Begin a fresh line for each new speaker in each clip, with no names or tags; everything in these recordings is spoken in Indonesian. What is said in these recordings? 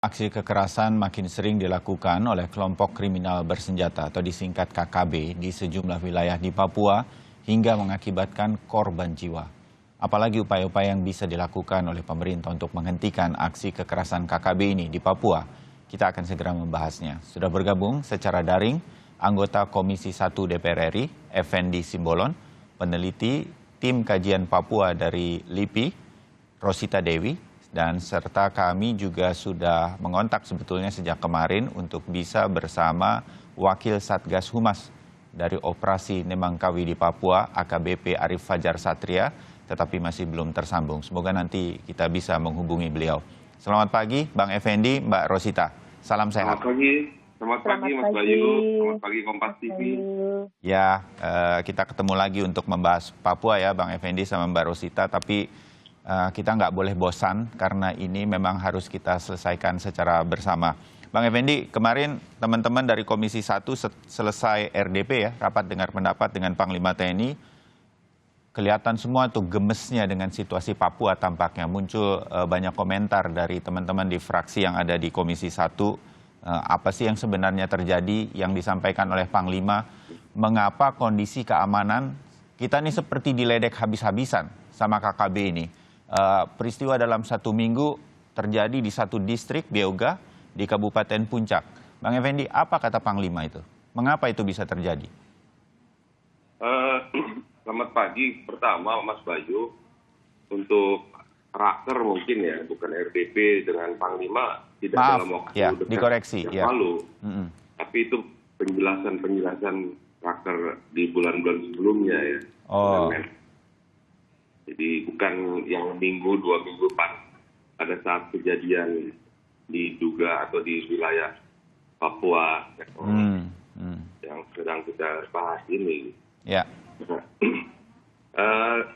Aksi kekerasan makin sering dilakukan oleh kelompok kriminal bersenjata atau disingkat KKB di sejumlah wilayah di Papua hingga mengakibatkan korban jiwa. Apalagi upaya-upaya yang bisa dilakukan oleh pemerintah untuk menghentikan aksi kekerasan KKB ini di Papua. Kita akan segera membahasnya. Sudah bergabung secara daring anggota Komisi 1 DPR RI, Effendi Simbolon, peneliti tim kajian Papua dari LIPI, Rosita Dewi, dan serta kami juga sudah mengontak sebetulnya sejak kemarin untuk bisa bersama Wakil Satgas Humas dari Operasi Nemangkawi di Papua, AKBP Arif Fajar Satria, tetapi masih belum tersambung. Semoga nanti kita bisa menghubungi beliau. Selamat pagi Bang Effendi, Mbak Rosita. Salam sehat.
Selamat pagi Mas Bayu, selamat pagi Kompas TV.
Ya, kita ketemu lagi untuk membahas Papua ya Bang Effendi sama Mbak Rosita, tapi kita nggak boleh bosan karena ini memang harus kita selesaikan secara bersama. Bang Effendi, kemarin teman-teman dari Komisi 1 selesai RDP ya, rapat dengar pendapat dengan Panglima TNI. Kelihatan semua tuh gemesnya dengan situasi Papua tampaknya. Muncul banyak komentar dari teman-teman di fraksi yang ada di Komisi 1. Apa sih yang sebenarnya terjadi yang disampaikan oleh Panglima? Mengapa kondisi keamanan kita ini seperti diledek habis-habisan sama KKB ini? Peristiwa dalam 1 minggu terjadi di satu distrik Beoga di Kabupaten Puncak. Bang Effendi, apa kata Panglima itu? Mengapa itu bisa terjadi?
Selamat pagi. Pertama Mas Bayu, untuk raker mungkin ya, bukan RDP dengan Panglima tidak dalam waktu
ya,
dekat
dikoreksi,
yang
ya.
lalu. Tapi itu penjelasan raker di bulan-bulan sebelumnya ya. Jadi bukan yang 2 minggu pada saat kejadian diduga atau di wilayah Papua yang sedang kita bahas ini.
Ya.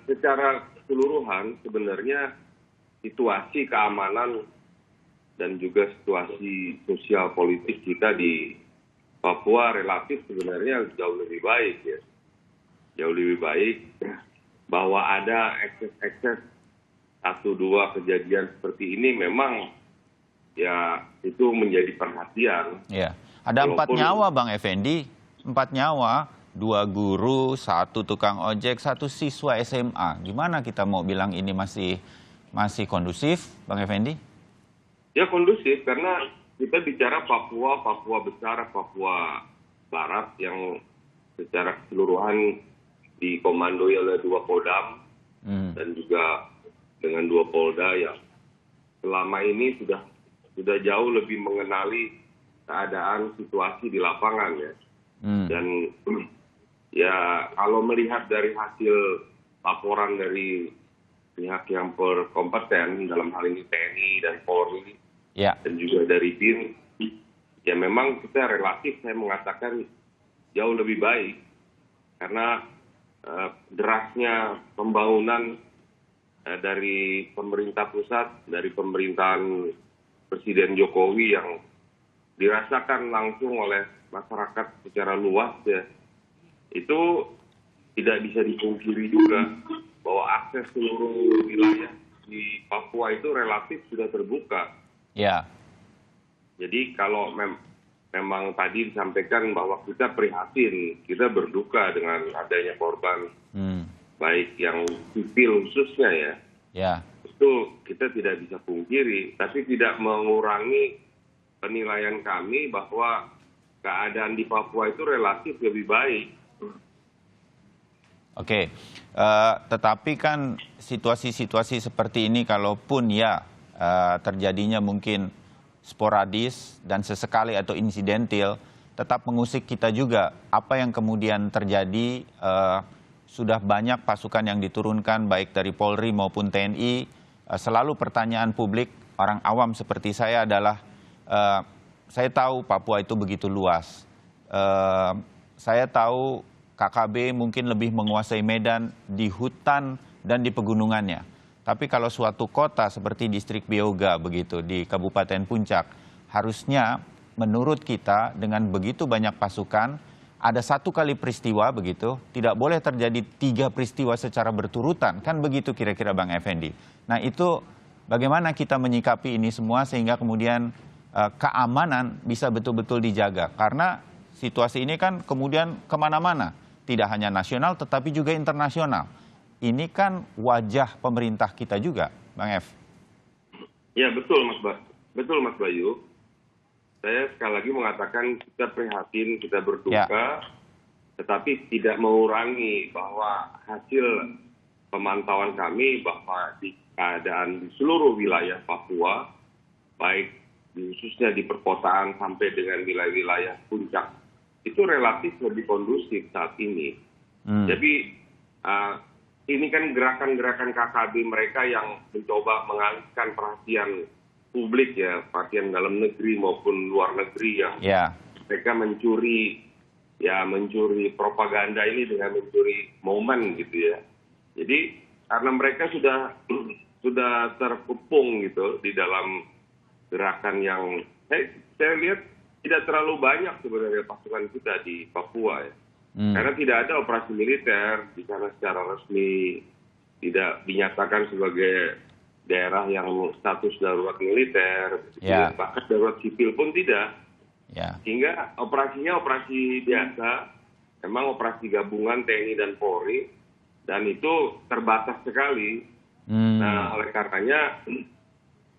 Secara keseluruhan sebenarnya situasi keamanan dan juga situasi sosial politik kita di Papua relatif sebenarnya jauh lebih baik ya. Jauh lebih baik. Bahwa ada ekses-ekses 1-2 kejadian seperti ini memang ya itu menjadi perhatian.
Ya. Ada 4 nyawa Bang Effendi, 4 nyawa, 2 guru, 1 tukang ojek, 1 siswa SMA. Gimana kita mau bilang ini masih kondusif, Bang Effendi?
Ya kondusif karena kita bicara Papua besar, Papua Barat yang secara keseluruhan dikomandoi oleh 2 Kodam dan juga dengan 2 Polda yang selama ini sudah jauh lebih mengenali keadaan situasi di lapangan ya. Dan ya kalau melihat dari hasil laporan dari pihak yang berkompeten dalam hal ini TNI dan Polri dan juga dari BIN, ya memang kita relatif saya mengatakan jauh lebih baik karena derasnya pembangunan dari pemerintah pusat, dari pemerintahan Presiden Jokowi yang dirasakan langsung oleh masyarakat secara luas ya, itu tidak bisa dipungkiri juga bahwa akses seluruh wilayah di Papua itu relatif sudah terbuka.
Ya.
Jadi kalau memang tadi disampaikan bahwa kita prihatin, kita berduka dengan adanya korban, baik yang sipil khususnya ya. Itu kita tidak bisa pungkiri, tapi tidak mengurangi penilaian kami bahwa keadaan di Papua itu relatif lebih baik.
Oke, tetapi kan situasi-situasi seperti ini kalaupun terjadinya mungkin sporadis dan sesekali atau insidentil, tetap mengusik kita juga. Apa yang kemudian terjadi, sudah banyak pasukan yang diturunkan baik dari Polri maupun TNI. Selalu pertanyaan publik orang awam seperti saya adalah, saya tahu Papua itu begitu luas. Saya tahu KKB mungkin lebih menguasai medan di hutan dan di pegunungannya. Tapi kalau suatu kota seperti distrik Beoga begitu di Kabupaten Puncak, harusnya menurut kita dengan begitu banyak pasukan, ada 1 kali peristiwa begitu, tidak boleh terjadi 3 peristiwa secara berturutan. Kan begitu kira-kira Bang Effendi. Nah itu bagaimana kita menyikapi ini semua sehingga kemudian keamanan bisa betul-betul dijaga. Karena situasi ini kan kemudian kemana-mana, tidak hanya nasional tetapi juga internasional. Ini kan wajah pemerintah kita juga, Bang F.
Ya betul Mas Bayu. Saya sekali lagi mengatakan kita prihatin, kita berduka, tetapi tidak mengurangi bahwa hasil pemantauan kami bahwa di keadaan di seluruh wilayah Papua, baik khususnya di perkotaan sampai dengan wilayah-wilayah puncak, itu relatif lebih kondusif saat ini. Jadi ini kan gerakan-gerakan KKB mereka yang mencoba mengalihkan perhatian publik ya, perhatian dalam negeri maupun luar negeri yang mereka mencuri propaganda ini dengan mencuri momen gitu ya. Jadi karena mereka sudah terkepung gitu di dalam gerakan yang saya lihat tidak terlalu banyak sebenarnya pasukan kita di Papua ya. Karena tidak ada operasi militer di sana secara resmi, tidak dinyatakan sebagai daerah yang status darurat militer, bahkan darurat sipil pun tidak. Sehingga operasinya operasi biasa, memang operasi gabungan TNI dan Polri, dan itu terbatas sekali. Nah, oleh karenanya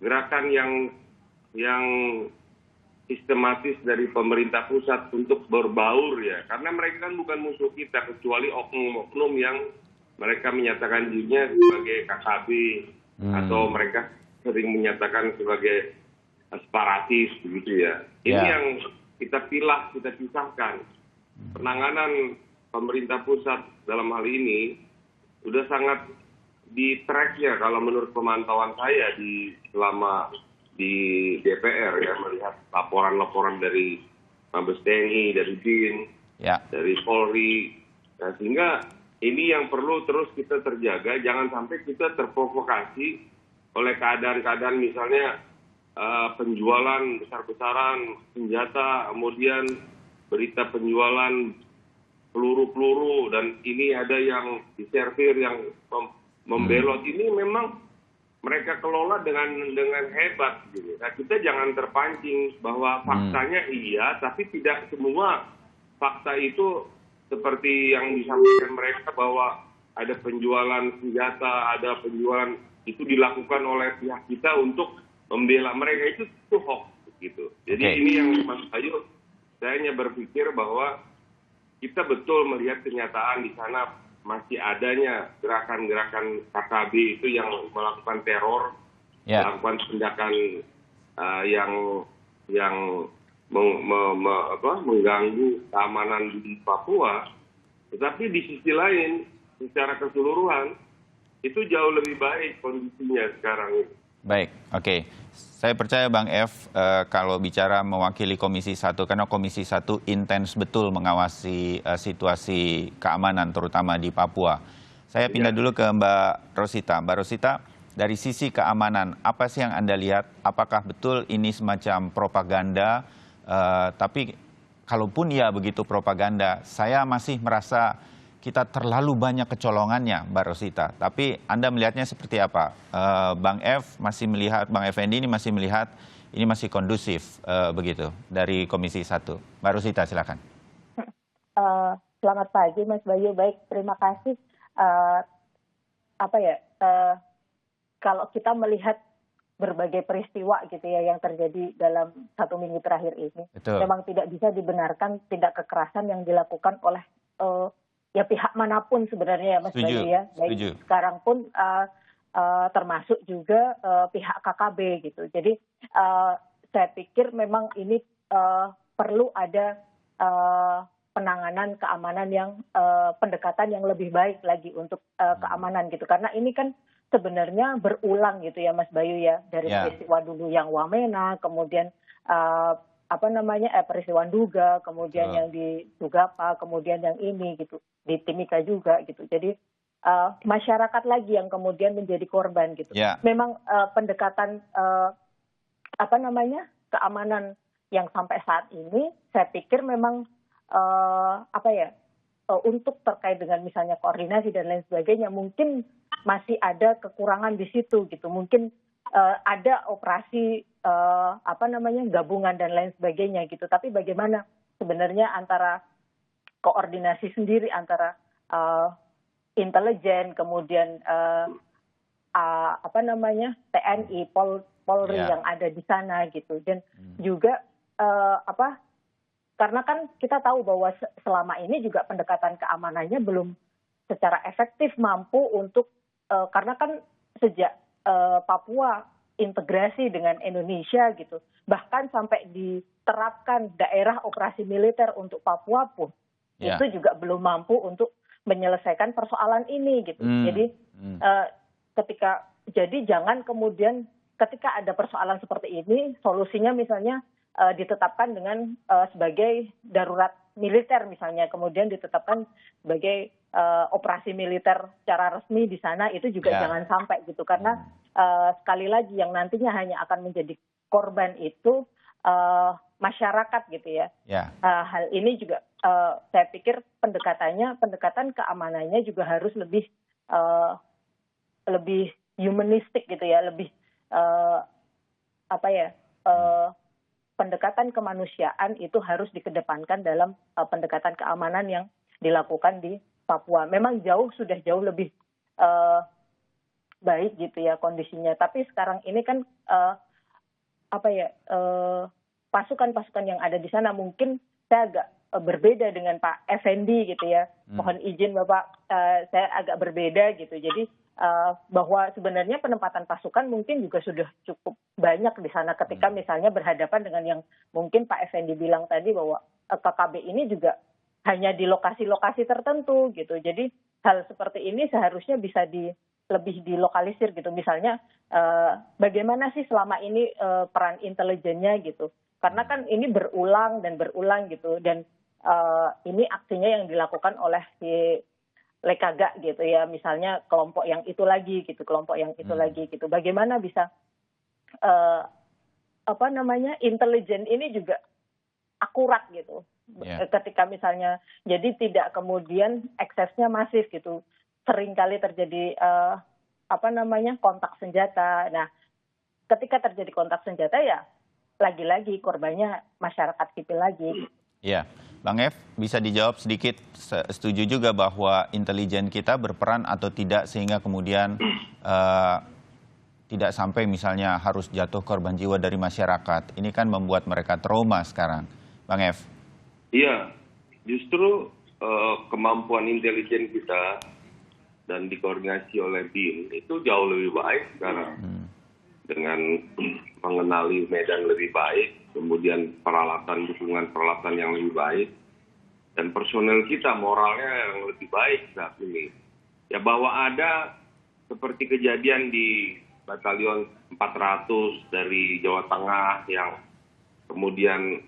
gerakan yang sistematis dari pemerintah pusat untuk berbaur ya, karena mereka kan bukan musuh kita kecuali oknum-oknum yang mereka menyatakan dirinya sebagai KKB atau mereka sering menyatakan sebagai separatis begitu ya. Ini yang kita pisahkan. Penanganan pemerintah pusat dalam hal ini sudah sangat di track ya kalau menurut pemantauan saya selama di DPR ya, melihat laporan-laporan dari Mabes TNI, dari BIN, dari Polri. Nah, sehingga ini yang perlu terus kita terjaga, jangan sampai kita terprovokasi oleh keadaan-keadaan misalnya penjualan besar-besaran senjata, kemudian berita penjualan peluru-peluru, dan ini ada yang diservir, yang membelot. Ini memang mereka kelola dengan hebat. Gitu. Nah, kita jangan terpancing bahwa faktanya iya, tapi tidak semua fakta itu seperti yang disampaikan mereka bahwa ada penjualan senjata, ada penjualan itu dilakukan oleh pihak kita untuk membela mereka, itu hoax gitu. Jadi ini yang Mas Ayu, saya hanya berpikir bahwa kita betul melihat kenyataan di sana masih adanya gerakan-gerakan KKB itu yang melakukan teror, melakukan tindakan yang mengganggu keamanan di Papua. Tetapi di sisi lain, secara keseluruhan, itu jauh lebih baik kondisinya sekarang.
Baik, Saya percaya Bang F, kalau bicara mewakili Komisi 1, karena Komisi 1 intens betul mengawasi situasi keamanan terutama di Papua. Saya pindah dulu ke Mbak Rosita. Mbak Rosita, dari sisi keamanan, apa sih yang Anda lihat? Apakah betul ini semacam propaganda? Tapi kalaupun ya begitu propaganda, saya masih merasa kita terlalu banyak kecolongannya, Mbak Rosita. Tapi Anda melihatnya seperti apa? Bang F masih melihat, Bang Effendi ini masih kondusif begitu dari Komisi 1. Mbak Rosita, silakan.
Selamat pagi, Mas Bayu. Baik, terima kasih. Kalau kita melihat berbagai peristiwa gitu ya yang terjadi dalam 1 minggu terakhir ini, memang tidak bisa dibenarkan tindak kekerasan yang dilakukan oleh pihak manapun sebenarnya ya Mas Bayu ya. Baik sekarang pun termasuk juga pihak KKB gitu. Jadi saya pikir memang ini perlu ada penanganan keamanan yang pendekatan yang lebih baik lagi untuk keamanan gitu. Karena ini kan sebenarnya berulang gitu ya Mas Bayu ya, dari peristiwa dulu yang Wamena, kemudian peristiwa Nduga, kemudian yang di Sugapa, kemudian yang ini gitu, di Timika juga gitu. Jadi masyarakat lagi yang kemudian menjadi korban gitu. Memang pendekatan keamanan yang sampai saat ini saya pikir memang untuk terkait dengan misalnya koordinasi dan lain sebagainya mungkin masih ada kekurangan di situ gitu. Mungkin ada operasi gabungan dan lain sebagainya gitu. Tapi bagaimana sebenarnya antara koordinasi sendiri antara intelijen, kemudian TNI, Polri yang ada di sana gitu, dan juga karena kan kita tahu bahwa selama ini juga pendekatan keamanannya belum secara efektif mampu untuk karena kan sejak Papua integrasi dengan Indonesia gitu, bahkan sampai diterapkan daerah operasi militer untuk Papua pun itu juga belum mampu untuk menyelesaikan persoalan ini gitu. Jadi jangan kemudian ketika ada persoalan seperti ini solusinya misalnya ditetapkan dengan sebagai darurat militer misalnya, kemudian ditetapkan sebagai operasi militer secara resmi di sana, itu juga jangan sampai gitu, karena sekali lagi yang nantinya hanya akan menjadi korban itu masyarakat gitu ya. Hal ini juga saya pikir pendekatan keamanannya juga harus lebih humanistik gitu ya, lebih pendekatan kemanusiaan itu harus dikedepankan dalam pendekatan keamanan yang dilakukan di Papua. Memang sudah jauh lebih baik gitu ya kondisinya. Tapi sekarang ini kan pasukan-pasukan yang ada di sana mungkin saya agak berbeda dengan Pak Effendi gitu ya. Mohon izin Bapak, saya agak berbeda gitu. Jadi bahwa sebenarnya penempatan pasukan mungkin juga sudah cukup banyak di sana ketika misalnya berhadapan dengan yang mungkin Pak Effendi bilang tadi bahwa KKB ini juga hanya di lokasi-lokasi tertentu gitu. Jadi hal seperti ini seharusnya bisa lebih dilokalisir gitu. Misalnya bagaimana sih selama ini peran intelijennya gitu. Karena kan ini berulang gitu, dan ini aksinya yang dilakukan oleh si Lekaga gitu ya, misalnya kelompok yang itu lagi gitu, Bagaimana bisa intelijen ini juga akurat gitu. Ketika misalnya, jadi tidak kemudian eksesnya masif gitu. Seringkali terjadi kontak senjata. Nah, ketika terjadi kontak senjata ya lagi-lagi korbannya masyarakat sipil lagi.
Ya, Bang F, bisa dijawab sedikit, setuju juga bahwa intelijen kita berperan atau tidak sehingga kemudian tidak sampai misalnya harus jatuh korban jiwa dari masyarakat. Ini kan membuat mereka trauma sekarang. Bang F.
Iya, justru kemampuan intelijen kita dan dikoordinasi oleh BIN itu jauh lebih baik sekarang. Dengan mengenali medan lebih baik, kemudian dukungan peralatan yang lebih baik, dan personel kita moralnya yang lebih baik saat ini. Ya, bahwa ada seperti kejadian di Batalion 400 dari Jawa Tengah yang kemudian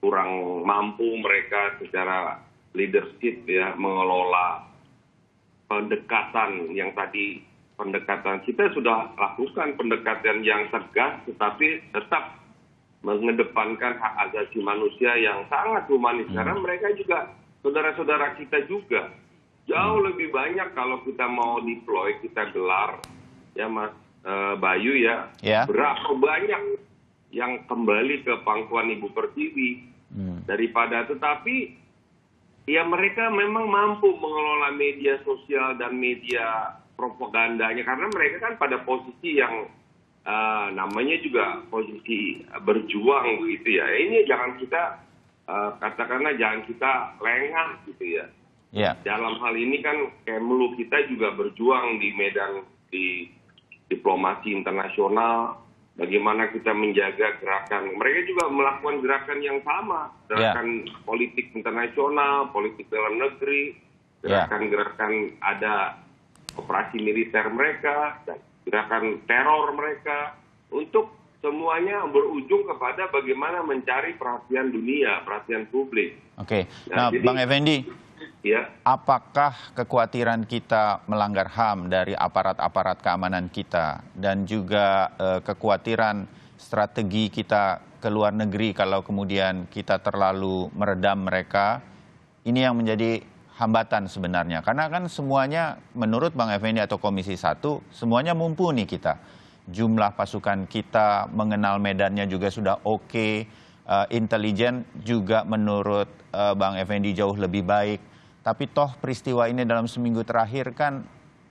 kurang mampu mereka secara leadership ya mengelola pendekatan yang tadi. Pendekatan kita sudah lakukan pendekatan yang tegas, tetapi tetap mengedepankan hak asasi manusia yang sangat humanis. Karena mereka juga saudara-saudara kita juga. Jauh lebih banyak kalau kita mau deploy, kita gelar, ya Mas Bayu ya. Berapa banyak yang kembali ke pangkuan Ibu Pertiwi daripada, tetapi ya mereka memang mampu mengelola media sosial dan media propagandanya, karena mereka kan pada posisi yang namanya juga posisi berjuang gitu ya. Ini jangan kita katakanlah jangan kita lengah gitu ya. Dalam hal ini kan Kemlu kita juga berjuang di medan di diplomasi internasional. Bagaimana kita menjaga gerakan, mereka juga melakukan gerakan yang sama, gerakan politik internasional, politik dalam negeri, gerakan-gerakan ada operasi militer mereka, gerakan teror mereka, untuk semuanya berujung kepada bagaimana mencari perhatian dunia, perhatian publik.
Oke, nah jadi, Bang Effendi, apakah kekhawatiran kita melanggar HAM dari aparat-aparat keamanan kita dan juga kekhawatiran strategi kita ke luar negeri kalau kemudian kita terlalu meredam mereka, ini yang menjadi hambatan sebenarnya, karena kan semuanya menurut Bang Effendi atau Komisi 1 semuanya mumpuni kita jumlah pasukan kita, mengenal medannya juga sudah oke, intelijen juga menurut Bang Effendi jauh lebih baik. Tapi toh peristiwa ini dalam seminggu terakhir kan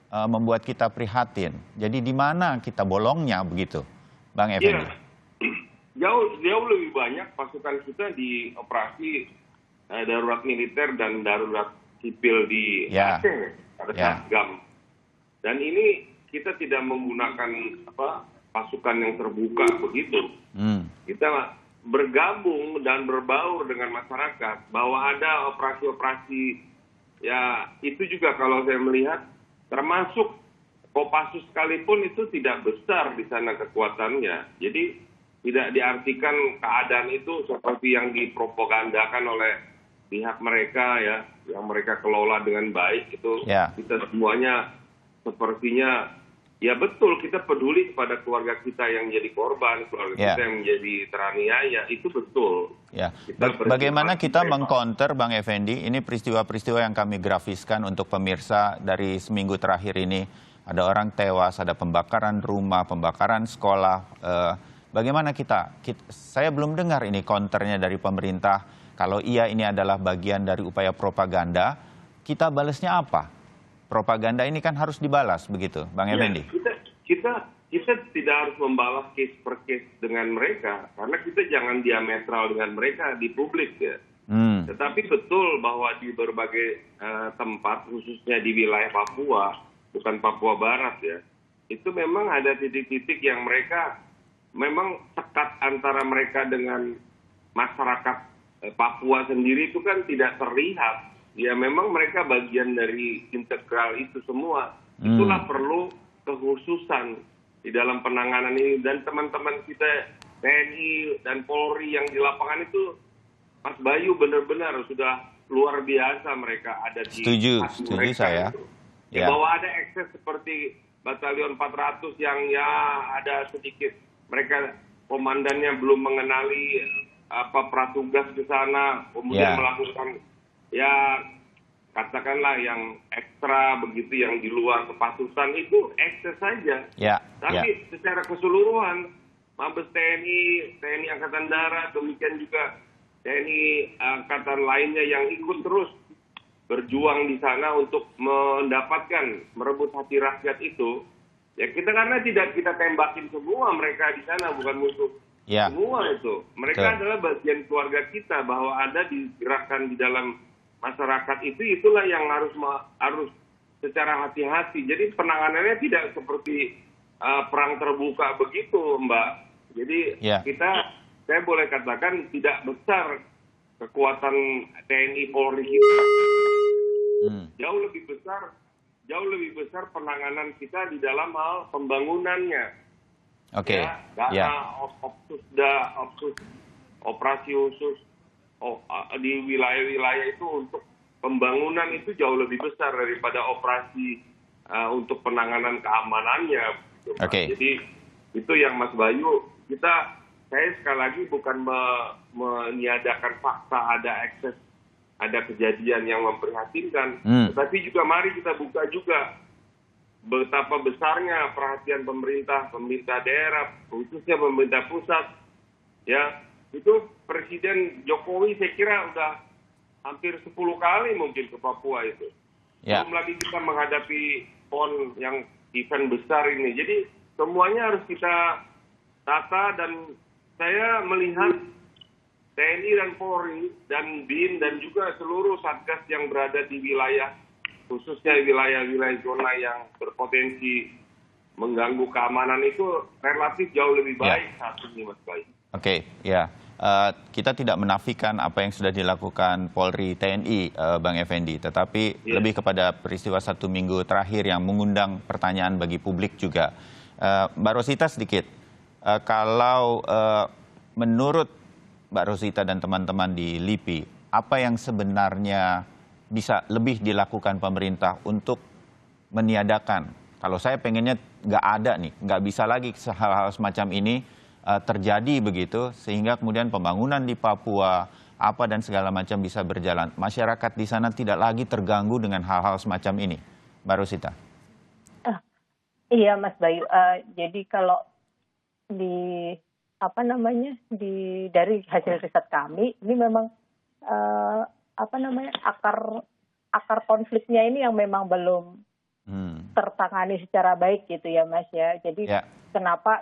membuat kita prihatin. Jadi di mana kita bolongnya begitu, Bang Effendi?
Jauh lebih banyak pasukan kita di operasi darurat militer dan darurat sipil di Aceh pada saat GAM. Dan ini kita tidak menggunakan pasukan yang terbuka begitu. Kita bergabung dan berbaur dengan masyarakat bahwa ada operasi-operasi, ya itu juga kalau saya melihat termasuk Kopassus sekalipun itu tidak besar di sana kekuatannya. Jadi tidak diartikan keadaan itu seperti yang dipropagandakan oleh pihak mereka ya, yang mereka kelola dengan baik itu. Kita semuanya sepertinya ya betul, kita peduli kepada keluarga kita yang jadi korban, keluarga kita yang menjadi teraniaya, itu betul.
Bagaimana kita mengcounter, Bang Effendi, ini peristiwa-peristiwa yang kami grafiskan untuk pemirsa dari seminggu terakhir ini. Ada orang tewas, ada pembakaran rumah, pembakaran sekolah. Bagaimana saya belum dengar ini counternya dari pemerintah. Kalau iya ini adalah bagian dari upaya propaganda, kita balasnya apa? Propaganda ini kan harus dibalas, begitu, Bang Effendi?
Kita tidak harus membalas case per case dengan mereka, karena kita jangan diametral dengan mereka di publik ya. Tetapi betul bahwa di berbagai tempat, khususnya di wilayah Papua, bukan Papua Barat ya, itu memang ada titik-titik yang mereka memang sekat antara mereka dengan masyarakat Papua sendiri itu kan tidak terlihat. Ya memang mereka bagian dari integral itu semua. Itulah perlu kekhususan di dalam penanganan ini. Dan teman-teman kita TNI dan Polri yang di lapangan itu, Mas Bayu, benar-benar sudah luar biasa mereka ada di
setuju saya.
Bahwa ada ekses seperti Batalion 400 yang ada sedikit. Mereka komandannya belum mengenali pratugas di sana, kemudian melakukan katakanlah yang ekstra begitu, yang di luar kepatusan itu ekses saja. Tapi secara keseluruhan Mabes TNI, TNI Angkatan Darat, demikian juga TNI Angkatan lainnya yang ikut terus berjuang di sana untuk mendapatkan, merebut hati rakyat itu. Ya kita karena tidak kita tembakin semua mereka di sana, bukan musuh. Semua itu. Mereka adalah bagian keluarga kita, bahwa ada digerakkan di dalam masyarakat itulah yang harus secara hati-hati. Jadi penanganannya tidak seperti perang terbuka begitu, Mbak. Jadi saya boleh katakan tidak besar kekuatan TNI Polri kita. Jauh lebih besar penanganan kita di dalam hal pembangunannya. Operasi khusus di wilayah-wilayah itu untuk pembangunan itu jauh lebih besar daripada operasi untuk penanganan keamanannya. Jadi itu yang Mas Bayu, saya sekali lagi bukan meniadakan fakta ada ekses, ada kejadian yang memprihatinkan, tetapi juga mari kita buka juga betapa besarnya perhatian pemerintah daerah, khususnya pemerintah pusat. Ya, itu Presiden Jokowi saya kira udah hampir 10 kali mungkin ke Papua itu. Belum lagi kita menghadapi PON yang event besar ini. Jadi semuanya harus kita tata, dan saya melihat TNI dan Polri dan BIN dan juga seluruh satgas yang berada di wilayah, khususnya wilayah-wilayah zona yang berpotensi mengganggu keamanan itu relatif jauh lebih baik saat ini, Mas Bayu.
Kita tidak menafikan apa yang sudah dilakukan Polri, TNI, Bang Effendi, tetapi lebih kepada peristiwa 1 minggu terakhir yang mengundang pertanyaan bagi publik juga. Mbak Rosita sedikit, kalau menurut Mbak Rosita dan teman-teman di LIPI, apa yang sebenarnya bisa lebih dilakukan pemerintah untuk meniadakan? Kalau saya pengennya nggak ada nih, nggak bisa lagi hal-hal semacam ini terjadi begitu, sehingga kemudian pembangunan di Papua, apa dan segala macam bisa berjalan. Masyarakat di sana tidak lagi terganggu dengan hal-hal semacam ini, Mbak Rosita.
Iya, Mas Bayu. Jadi kalau di dari hasil riset kami, ini memang akar konfliknya ini yang memang belum tertangani secara baik gitu ya, Mas ya. Jadi kenapa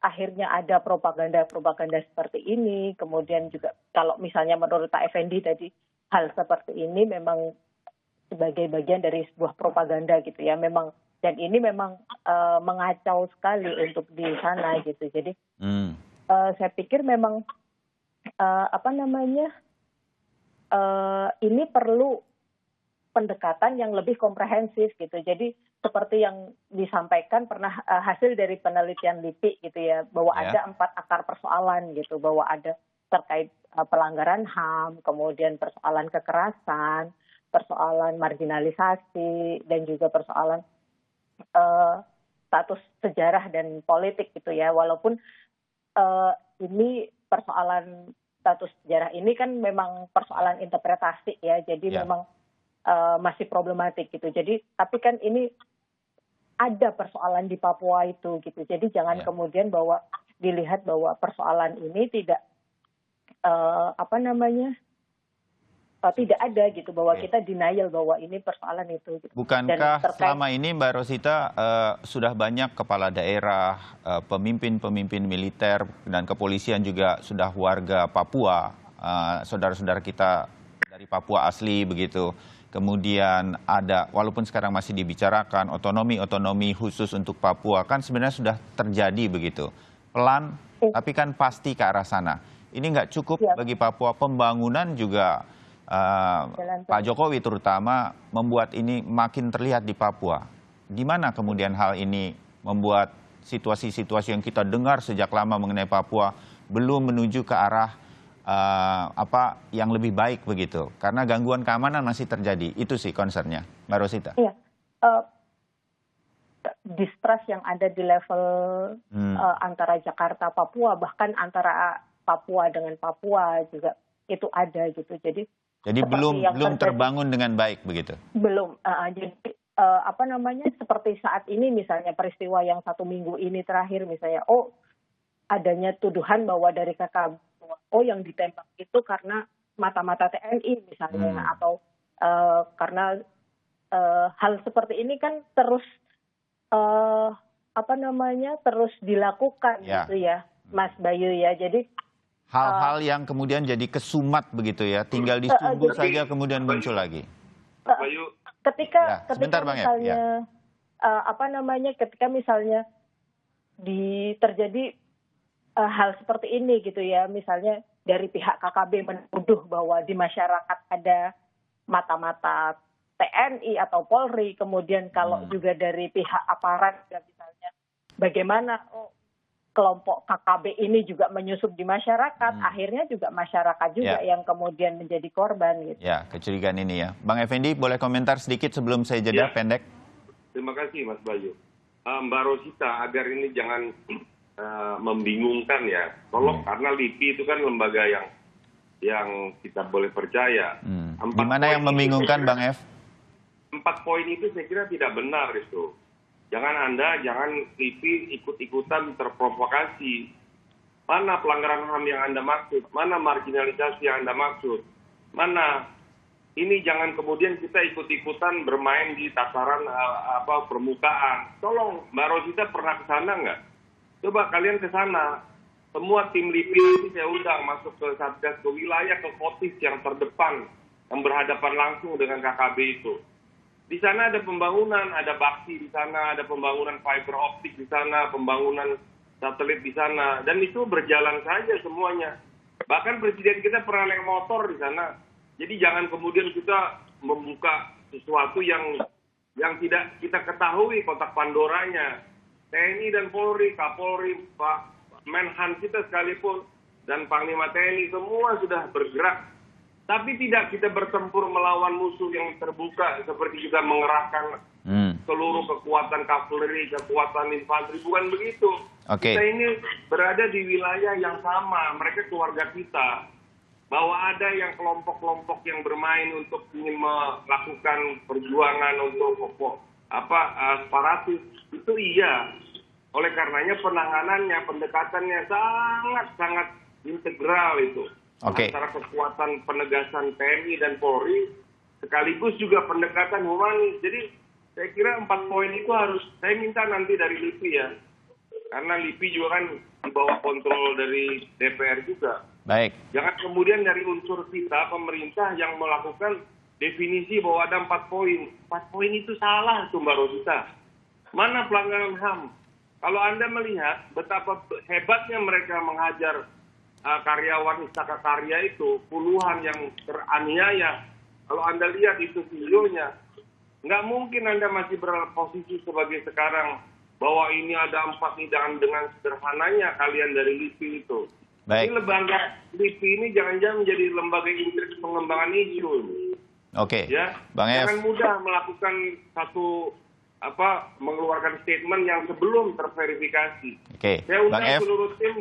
akhirnya ada propaganda seperti ini, kemudian juga kalau misalnya menurut Pak Effendi tadi hal seperti ini memang sebagai bagian dari sebuah propaganda gitu ya, memang, dan ini memang mengacau sekali untuk di sana gitu. Jadi saya pikir memang ini perlu pendekatan yang lebih komprehensif gitu. Jadi seperti yang disampaikan pernah hasil dari penelitian LIPI gitu ya, bahwa ada 4 akar persoalan gitu, bahwa ada terkait pelanggaran HAM, kemudian persoalan kekerasan, persoalan marginalisasi, dan juga persoalan status sejarah dan politik gitu ya. Walaupun ini persoalan status sejarah ini kan memang persoalan interpretasi ya, jadi memang masih problematik gitu. Jadi tapi kan ini ada persoalan di Papua itu gitu. Jadi jangan kemudian dilihat bahwa persoalan ini tidak tidak ada gitu, bahwa kita denial bahwa ini persoalan itu. Gitu.
Bukankah selama ini Mbak Rosita sudah banyak kepala daerah, pemimpin-pemimpin militer dan kepolisian juga sudah warga Papua, saudara-saudara kita dari Papua asli begitu. Kemudian ada, walaupun sekarang masih dibicarakan otonomi khusus untuk Papua, kan sebenarnya sudah terjadi begitu. Pelan, tapi kan pasti ke arah sana. Ini nggak cukup bagi Papua, pembangunan juga Pak Jokowi terutama membuat ini makin terlihat di Papua. Di mana kemudian hal ini membuat situasi-situasi yang kita dengar sejak lama mengenai Papua belum menuju ke arah yang lebih baik begitu, karena gangguan keamanan masih terjadi. Itu sih concernnya, Mbak Rosita.
Iya, distrust yang ada di level antara Jakarta Papua, bahkan antara Papua dengan Papua juga itu ada gitu. Jadi
belum terbangun dengan baik begitu.
Belum. Jadi seperti saat ini misalnya peristiwa yang 1 minggu ini terakhir misalnya, adanya tuduhan bahwa dari KKB yang ditembak itu karena mata-mata TNI misalnya, atau karena hal seperti ini kan terus terus dilakukan gitu ya, Mas Bayu ya. Jadi
hal-hal yang kemudian jadi kesumat begitu ya, tinggal ditunggu saja kemudian muncul lagi.
Bayu,
ketika
sebentar, Bang
misalnya ketika misalnya terjadi hal seperti ini gitu ya, misalnya dari pihak KKB menuduh bahwa di masyarakat ada mata-mata TNI atau Polri, kemudian kalau juga dari pihak aparat misalnya bagaimana kelompok KKB ini juga menyusup di masyarakat, akhirnya juga masyarakat juga yang kemudian menjadi korban gitu.
Ya, kecurigaan ini ya. Bang Effendi boleh komentar sedikit sebelum saya jeda pendek?
Terima kasih Mas Bayu. Mbak Rosita, agar ini jangan membingungkan ya. Tolong, karena LIPI itu kan lembaga yang kita boleh percaya.
Di mana yang membingungkan Bang F?
4 poin itu saya kira tidak benar itu. Jangan LIPI ikut-ikutan terprovokasi. Mana pelanggaran HAM yang Anda maksud? Mana marginalisasi yang Anda maksud? Mana? Ini jangan kemudian kita ikut-ikutan bermain di tataran permukaan. Tolong, Mbak Rosita pernah ke sana nggak? Coba kalian ke sana. Semua tim LIPI ini saya undang masuk ke Satgas, ke wilayah, ke Kotis yang terdepan, yang berhadapan langsung dengan KKB itu. Di sana ada pembangunan, ada bakti di sana, ada pembangunan fiber optik di sana, pembangunan satelit di sana, dan itu berjalan saja semuanya. Bahkan presiden kita pernah naik motor di sana. Jadi jangan kemudian kita membuka sesuatu yang tidak kita ketahui kotak Pandoranya. TNI dan Polri, Kapolri, Pak Menhan kita sekalipun, dan Panglima TNI semua sudah bergerak. Tapi tidak kita bertempur melawan musuh yang terbuka seperti kita mengerahkan seluruh kekuatan kavaleri, kekuatan infanteri, bukan begitu. Kita ini berada di wilayah yang sama, mereka keluarga kita. Bahwa ada yang kelompok-kelompok yang bermain untuk ingin melakukan perjuangan untuk separatis itu iya. Oleh karenanya penanganannya, pendekatannya sangat integral itu. Antara kekuatan penegasan TNI dan Polri sekaligus juga pendekatan humanis. Jadi saya kira 4 poin itu harus saya minta nanti dari LIPI ya. Karena LIPI juga kan di bawah kontrol dari DPR juga.
Baik.
Jangan kemudian dari unsur kita, pemerintah yang melakukan definisi bahwa ada 4 poin. 4 poin itu salah tuh Mbak Rosita. Mana pelanggaran HAM? Kalau Anda melihat betapa hebatnya mereka menghajar karyawan Istaka Karya itu, puluhan yang teraniaya. Kalau Anda lihat itu videonya, nggak mungkin Anda masih berposisi sebagai sekarang bahwa ini ada 4 hidangan dengan sederhananya kalian dari LIPI itu.
Baik.
Ini lembaga LIPI ini jangan-jangan menjadi lembaga indeks pengembangan isu.
Oke.
Ya,
Bang F.
jangan mudah melakukan mengeluarkan statement yang sebelum terverifikasi.
Oke.
Saya undang seluruh tim